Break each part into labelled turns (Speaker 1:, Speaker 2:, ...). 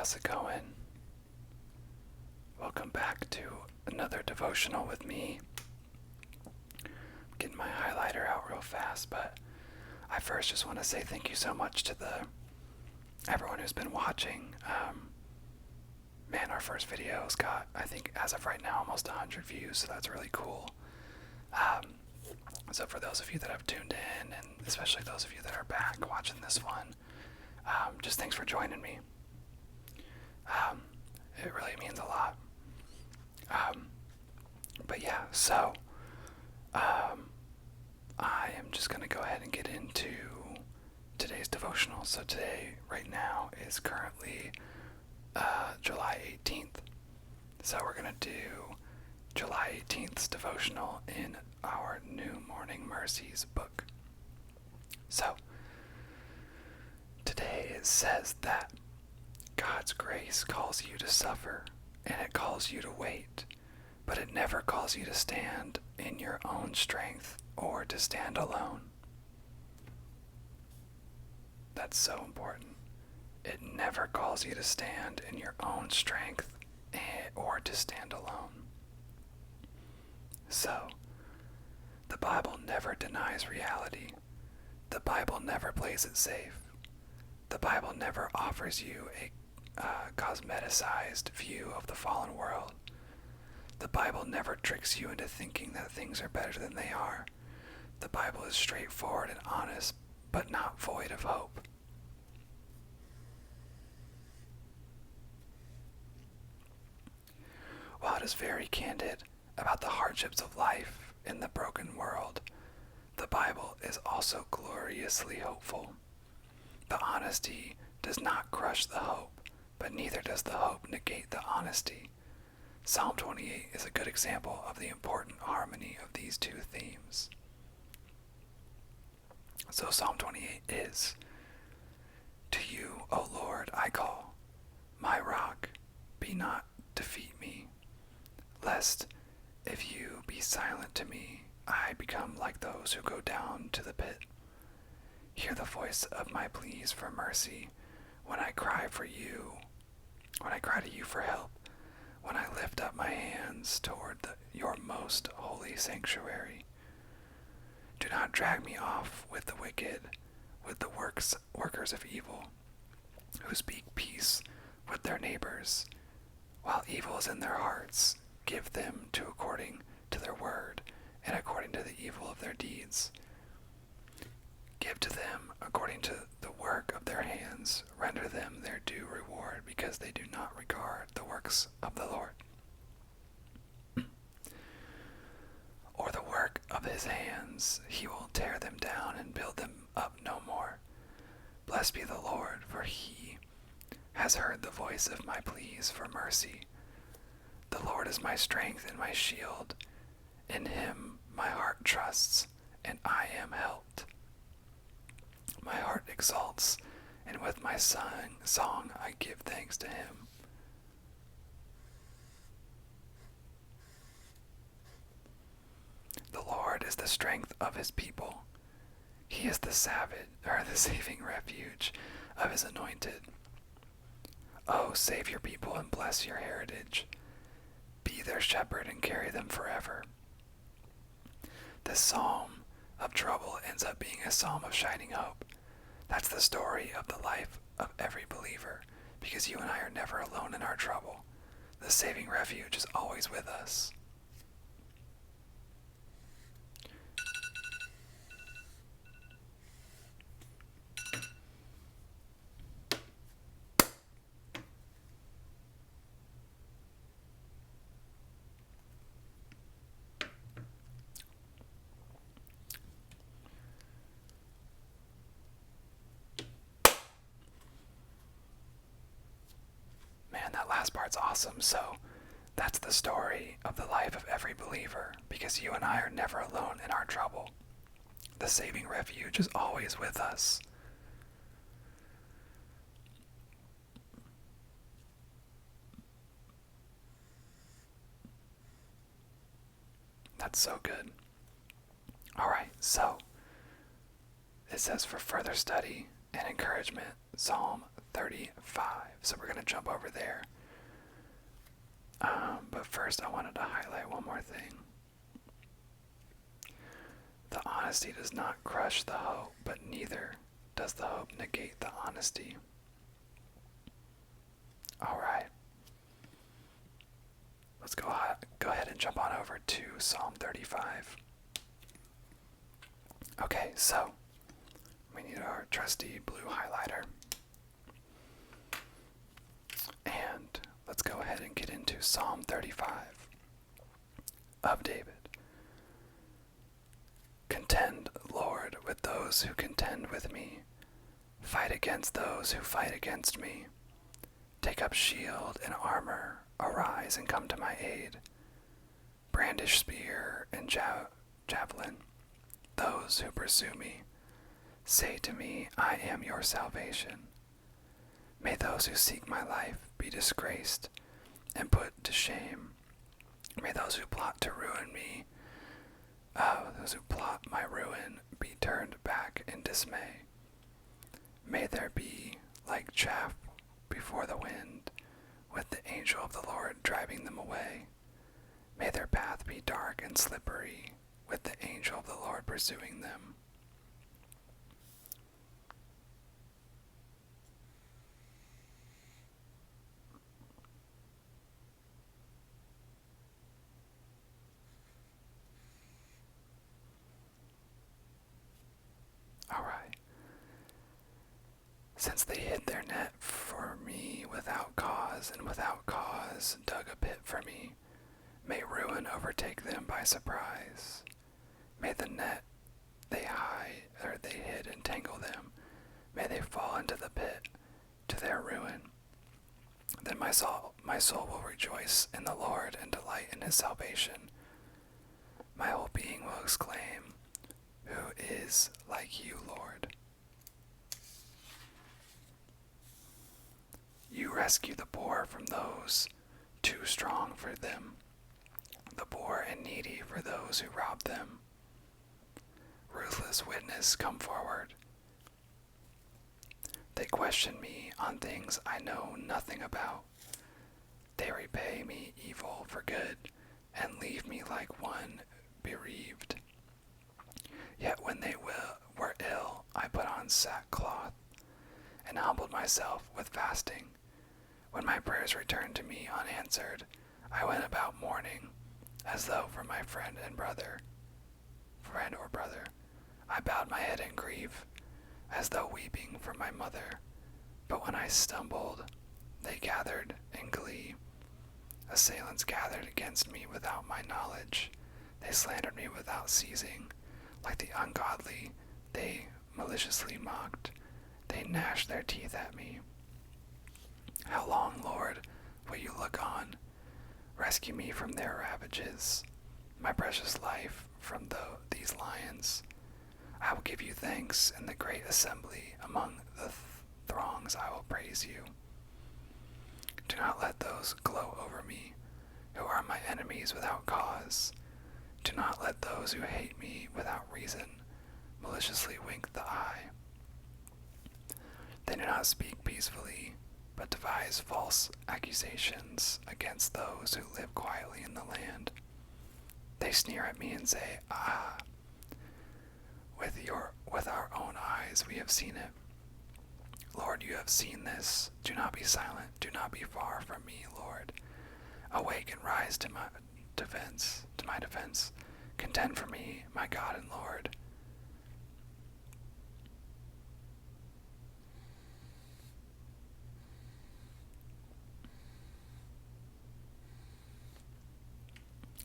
Speaker 1: how's it going? Welcome back to another devotional with me. I'm getting my highlighter out real fast, but I first just want to say thank you so much to everyone who's been watching. Man, our first video's got, I think, as of right now, almost 100 views, so that's really cool. So for those of you that have tuned in, and especially those of you that are back watching this one, just thanks for joining me. It really means a lot. But yeah, so I am just going to go ahead and get into today's devotional. So today, right now, is currently July 18th. So we're going to do July 18th's devotional in our New Morning Mercies book. So today it says that God's grace calls you to suffer, and it calls you to wait, but it never calls you to stand in your own strength or to stand alone. That's so important. It never calls you to stand in your own strength or to stand alone. So, the Bible never denies reality. The Bible never plays it safe. The Bible never offers you a cosmeticized view of the fallen world. The Bible never tricks you into thinking that things are better than they are. The Bible is straightforward and honest, but not void of hope. While it is very candid about the hardships of life in the broken world, the Bible is also gloriously hopeful. The honesty does not crush the hope, but neither does the hope negate the honesty. Psalm 28 is a good example of the important harmony of these two themes. So Psalm 28 is, "To you, O Lord, I call, my rock, be not defeat me, lest if you be silent to me, I become like those who go down to the pit. Hear the voice of my pleas for mercy when I cry to you for help, when I lift up my hands toward your most holy sanctuary. Do not drag me off with the wicked, with the workers of evil, who speak peace with their neighbors, while evil is in their hearts. Give them to according to their word, and according to the evil of their deeds. Give to them according to the work of their hands. Render them their due reward, because they do not regard the works of the Lord, or the work of his hands. He will tear them down and build them up no more. Blessed be the Lord, for he has heard the voice of my pleas for mercy. The Lord is my strength and my shield. In him my heart trusts, and I am helped. My heart exalts, and with my song I give thanks to him. The Lord is the strength of his people. He is the saving refuge of his anointed. Oh, save your people and bless your heritage. Be their shepherd and carry them forever." This psalm of trouble ends up being a psalm of shining hope. That's the story of the life of every believer, because you and I are never alone in our trouble. The saving refuge is always with us. Man, that last part's awesome. So that's the story of the life of every believer, because you and I are never alone in our trouble. The saving refuge is always with us. That's so good. Alright, so it says, for further study and encouragement, Psalm 35. So we're going to jump over there. But first, I wanted to highlight one more thing. The honesty does not crush the hope, but neither does the hope negate the honesty. Alright. Let's go ahead and jump on over to Psalm 35. Okay, so we need our trusty blue highlighter. And let's go ahead and get into Psalm 35 of David. Contend, Lord, with those who contend with me. Fight against those who fight against me. Take up shield and armor. Arise and come to my aid. Brandish spear and javelin. Those who pursue me. Say to me, I am your salvation. May those who seek my life be disgraced and put to shame. May those who plot to ruin me, those who plot my ruin, be turned back in dismay. May there be like chaff before the wind, with the angel of the Lord driving them away. May their path be dark and slippery, with the angel of the Lord pursuing them. Alright. Since they hid their net for me without cause, and without cause dug a pit for me, may ruin overtake them by surprise. May the net they hid entangle them. May they fall into the pit to their ruin. Then my soul will rejoice in the Lord and delight in his salvation. My whole being will exclaim, who is like you, Lord? You rescue the poor from those too strong for them, the poor and needy for those who rob them. Ruthless witness, come forward. They question me on things I know nothing about. They repay me evil for good and leave me like one bereaved. Yet when they were ill, I put on sackcloth and humbled myself with fasting. When my prayers returned to me unanswered, I went about mourning, as though for my friend or brother. I bowed my head in grief, as though weeping for my mother. But when I stumbled, they gathered in glee. Assailants gathered against me without my knowledge. They slandered me without ceasing. Like the ungodly, they maliciously mocked. They gnashed their teeth at me. How long, Lord, will you look on? Rescue me from their ravages, my precious life from these lions. I will give you thanks in the great assembly. Among the throngs I will praise you. Do not let those gloat over me, who are my enemies without cause. Do not let those who hate me without reason maliciously wink the eye. They do not speak peacefully, but devise false accusations against those who live quietly in the land. They sneer at me and say, ah, with our own eyes we have seen it. Lord, you have seen this. Do not be silent. Do not be far from me, Lord. Awake and rise to my defense. Contend for me, my God and Lord.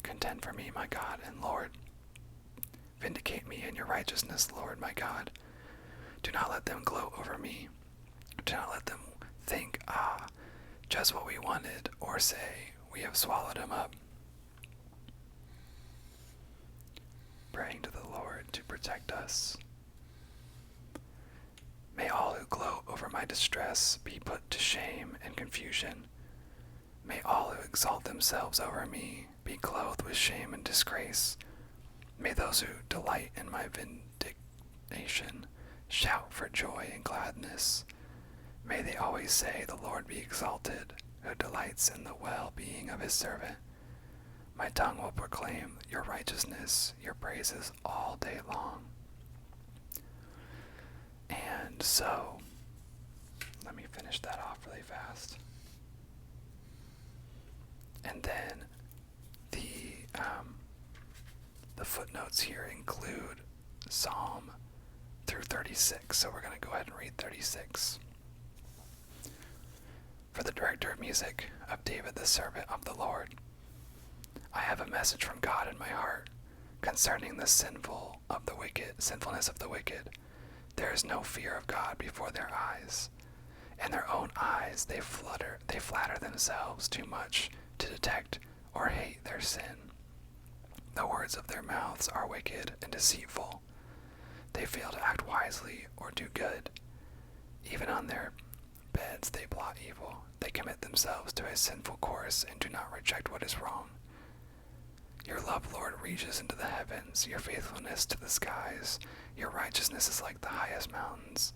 Speaker 1: Contend for me, my God and Lord. Vindicate me in your righteousness, Lord, my God. Do not let them gloat over me. Do not let them think, just what we wanted, or say, we have swallowed him up. Praying to the Lord to protect us. May all who gloat over my distress be put to shame and confusion. May all who exalt themselves over me be clothed with shame and disgrace. May those who delight in my vindication shout for joy and gladness. May they always say, "The Lord be exalted, who delights in the well-being of his servant." My tongue will proclaim your righteousness, your praises all day long. And so, let me finish that off really fast. And then the footnotes here include Psalm through 36, so we're going to go ahead and read 36. For the director of music, of David the servant of the Lord. I have a message from God in my heart concerning the sinfulness of the wicked. There is no fear of God before their eyes. In their own eyes they flatter themselves too much to detect or hate their sin. The words of their mouths are wicked and deceitful. They fail to act wisely or do good. Even on their beds they plot evil. They commit themselves to a sinful course and do not reject what is wrong. Your love, Lord, reaches into the heavens, your faithfulness to the skies. Your righteousness is like the highest mountains.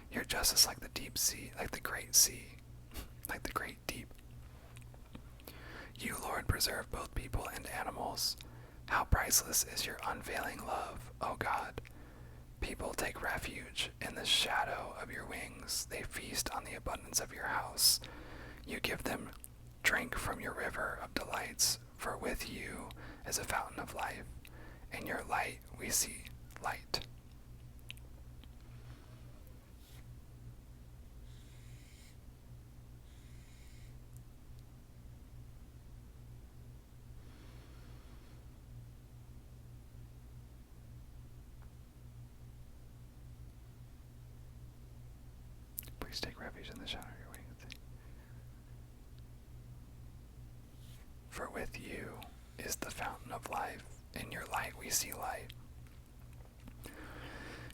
Speaker 1: Your justice like the deep sea, like the great sea, like the great deep. You, Lord, preserve both people and animals. How priceless is your unfailing love, O God. People take refuge in the shadow of your wings. They feast on the abundance of your house. You give them drink from your river of delights, for with you is a fountain of life. In your light we see light. Please take refuge in the shadow of your wings. For with you is the fountain of life. In your light we see light.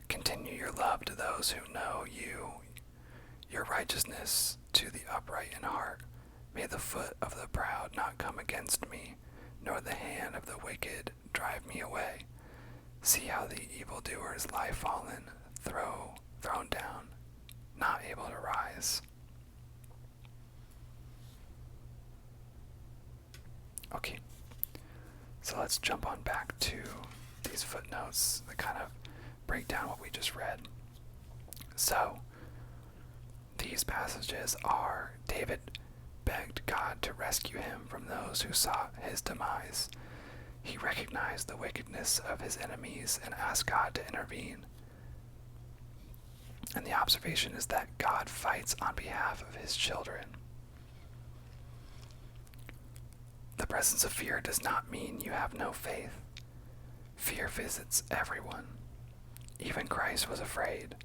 Speaker 1: Continue your love to those who know you, your righteousness to the upright in heart. May the foot of the proud not come against me, nor the hand of the wicked drive me away. See how the evildoers lie fallen, thrown down, not able to rise. Okay, so let's jump on back to these footnotes that kind of break down what we just read. So, these passages are David begged God to rescue him from those who sought his demise. He recognized the wickedness of his enemies and asked God to intervene. And the observation is that God fights on behalf of his children. The presence of fear does not mean you have no faith. Fear visits everyone. Even Christ was afraid.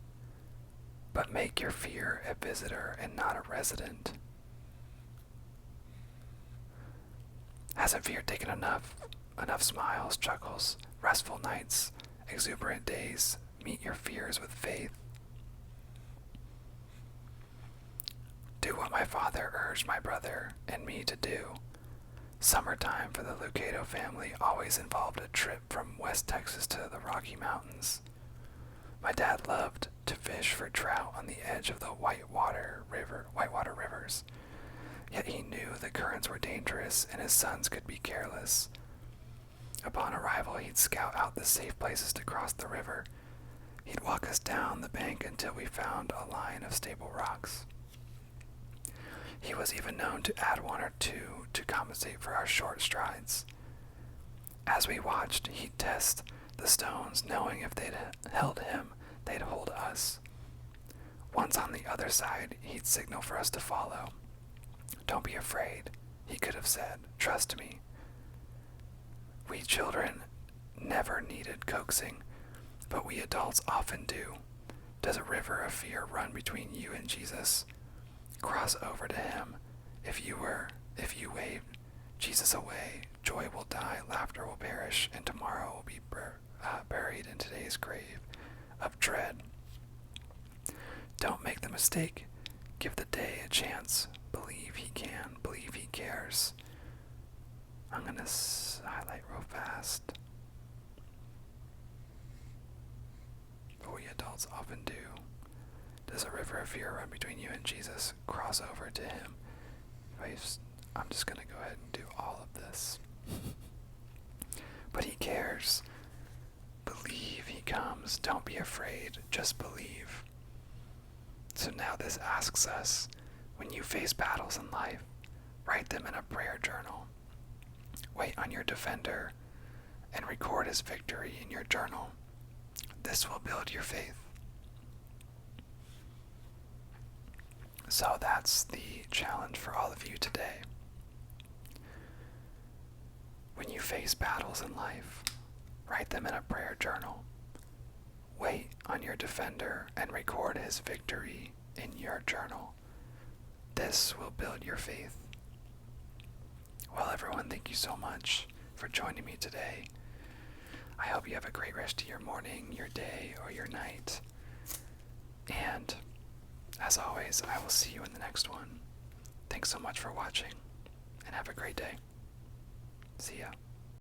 Speaker 1: But make your fear a visitor and not a resident. Hasn't fear taken enough smiles, chuckles, restful nights, exuberant days? Meet your fears with faith. Do what my father urged my brother and me to do. Summertime for the Lucado family always involved a trip from West Texas to the Rocky Mountains. My dad loved to fish for trout on the edge of the Whitewater rivers. Yet he knew the currents were dangerous and his sons could be careless. Upon arrival, he'd scout out the safe places to cross the river. He'd walk us down the bank until we found a line of stable rocks. He was even known to add one or two to compensate for our short strides. As we watched, he'd test the stones, knowing if they'd held him, they'd hold us. Once on the other side, he'd signal for us to follow. "Don't be afraid," he could have said. "Trust me." We children never needed coaxing, but we adults often do. Does a river of fear run between you and Jesus? Cross over to him. If you wave Jesus away, joy will die, laughter will perish, and tomorrow will be buried in today's grave of dread. Don't make the mistake. Give the day a chance. Believe he can. Believe he cares. I'm going to highlight real fast. But we adults often do. Does a river of fear run between you and Jesus? Cross over to him. I'm just going to go ahead and do all of this. But he cares. Believe he comes. Don't be afraid. Just believe. So now this asks us, when you face battles in life, write them in a prayer journal. Wait on your defender and record his victory in your journal. This will build your faith. So that's the challenge for all of you today. When you face battles in life, write them in a prayer journal. Wait on your defender and record his victory in your journal. This will build your faith. Well, everyone, thank you so much for joining me today. I hope you have a great rest of your morning, your day, or your night. And as always, I will see you in the next one. Thanks so much for watching, and have a great day. See ya.